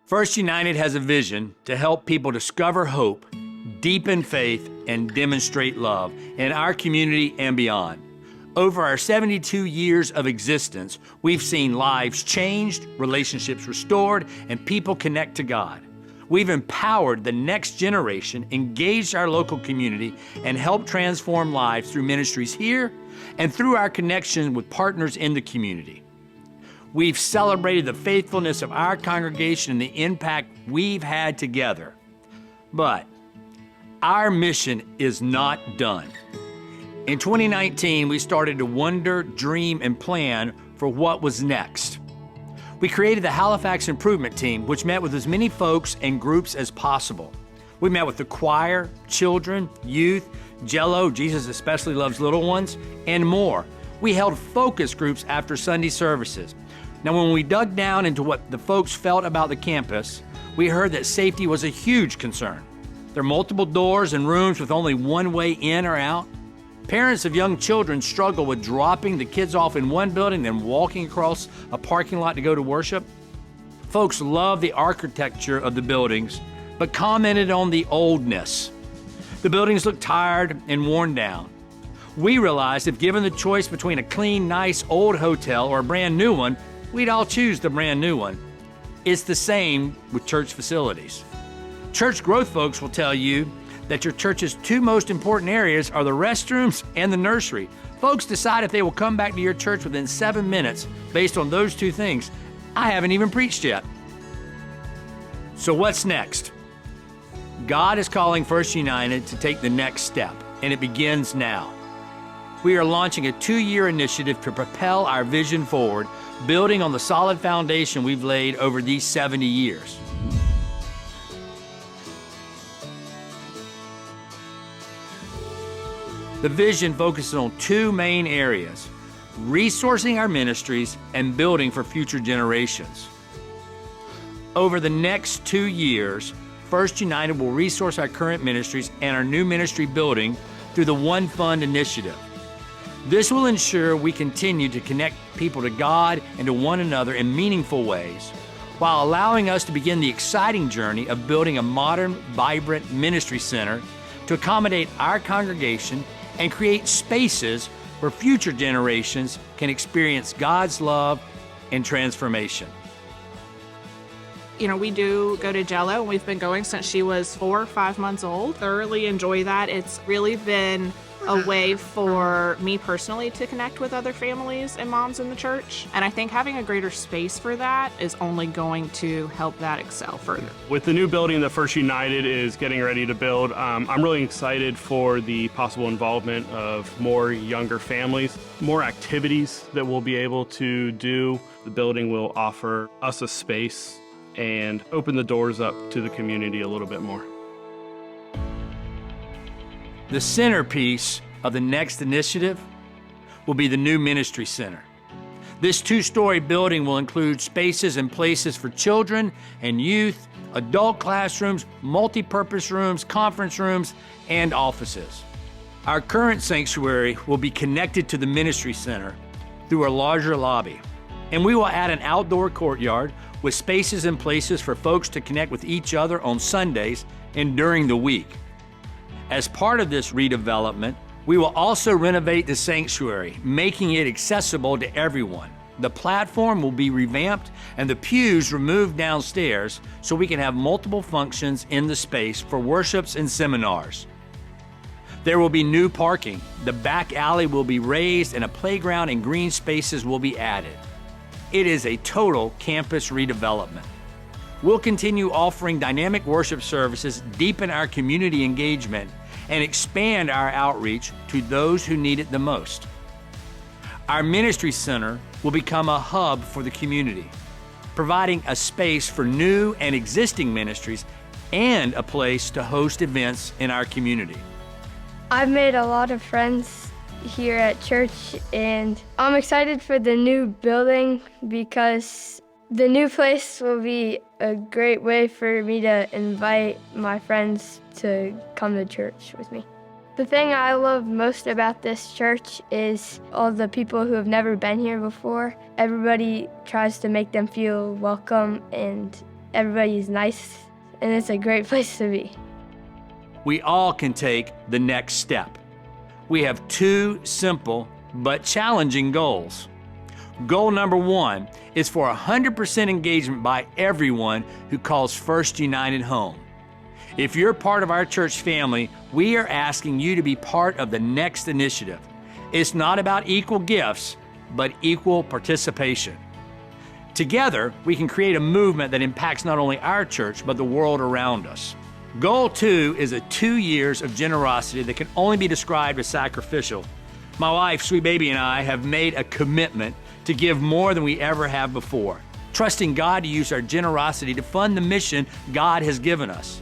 First United has a vision to help people discover hope, deepen faith, and demonstrate love in our community and beyond. Over our 72 years of existence, we've seen lives changed, relationships restored, and people connect to God. We've empowered the next generation, engaged our local community, and helped transform lives through ministries here and through our connection with partners in the community. We've celebrated the faithfulness of our congregation and the impact we've had together. But our mission is not done. In 2019, we started to wonder, dream, and plan for what was next. We created the Halifax Improvement Team, which met with as many folks and groups as possible. We met with the choir, children, youth, Jello, Jesus especially loves little ones, and more. We held focus groups after Sunday services. Now, when we dug down into what the folks felt about the campus, we heard that safety was a huge concern. There are multiple doors and rooms with only one way in or out. Parents of young children struggle with dropping the kids off in one building, then walking across a parking lot to go to worship. Folks love the architecture of the buildings, but commented on the oldness. The buildings look tired and worn down. We realized if given the choice between a clean, nice old hotel or a brand new one, we'd all choose the brand new one. It's the same with church facilities. Church growth folks will tell you that your church's two most important areas are the restrooms and the nursery. Folks decide if they will come back to your church within 7 minutes based on those two things. I haven't even preached yet. So what's next? God is calling First United to take the next step, and it begins now. We are launching a 2-year initiative to propel our vision forward, building on the solid foundation we've laid over these 70 years. The vision focuses on two main areas: resourcing our ministries and building for future generations. Over the next 2 years, First United will resource our current ministries and our new ministry building through the One Fund initiative. This will ensure we continue to connect people to God and to one another in meaningful ways, while allowing us to begin the exciting journey of building a modern, vibrant ministry center to accommodate our congregation and create spaces where future generations can experience God's love and transformation. You know, we do go to Jello, and we've been going since she was 4 or 5 months old. Thoroughly enjoy that. It's really been a way for me personally to connect with other families and moms in the church. And I think having a greater space for that is only going to help that excel further. With the new building that First United is getting ready to build, I'm really excited for the possible involvement of more younger families, more activities that we'll be able to do. The building will offer us a space and open the doors up to the community a little bit more. The centerpiece of the next initiative will be the new ministry center. This 2-story building will include spaces and places for children and youth, adult classrooms, multi-purpose rooms, conference rooms, and offices. Our current sanctuary will be connected to the ministry center through a larger lobby, and we will add an outdoor courtyard with spaces and places for folks to connect with each other on Sundays and during the week. As part of this redevelopment, we will also renovate the sanctuary, making it accessible to everyone. The platform will be revamped and the pews removed downstairs so we can have multiple functions in the space for worships and seminars. There will be new parking, the back alley will be raised, and a playground and green spaces will be added. It is a total campus redevelopment. We'll continue offering dynamic worship services, deepen our community engagement, and expand our outreach to those who need it the most. Our ministry center will become a hub for the community, providing a space for new and existing ministries and a place to host events in our community. I've made a lot of friends here at church, and I'm excited for the new building because the new place will be a great way for me to invite my friends to come to church with me. The thing I love most about this church is all the people who have never been here before. Everybody tries to make them feel welcome, and everybody's nice, and it's a great place to be. We all can take the next step. We have two simple but challenging goals. Goal number one is for 100% engagement by everyone who calls First United home. If you're part of our church family, we are asking you to be part of the next initiative. It's not about equal gifts, but equal participation. Together, we can create a movement that impacts not only our church, but the world around us. Goal 2 is 2 years of generosity that can only be described as sacrificial. My wife, Sweet Baby, and I have made a commitment to give more than we ever have before, trusting God to use our generosity to fund the mission God has given us.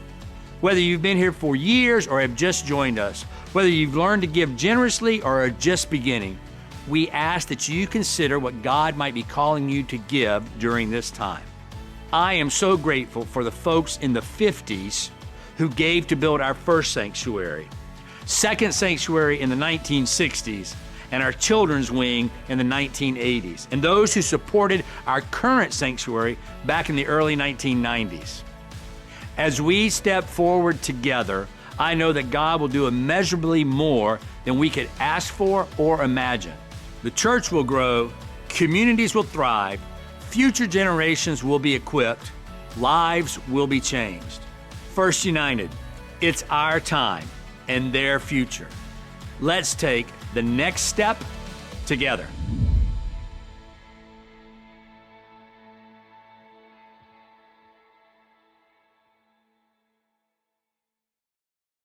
Whether you've been here for years or have just joined us, whether you've learned to give generously or are just beginning, we ask that you consider what God might be calling you to give during this time. I am so grateful for the folks in the 50s who gave to build our first sanctuary, second sanctuary in the 1960s, and our children's wing in the 1980s, and those who supported our current sanctuary back in the early 1990s. As we step forward together, I know that God will do immeasurably more than we could ask for or imagine. The church will grow, communities will thrive, future generations will be equipped, lives will be changed. First United, it's our time and their future. Let's take the next step together.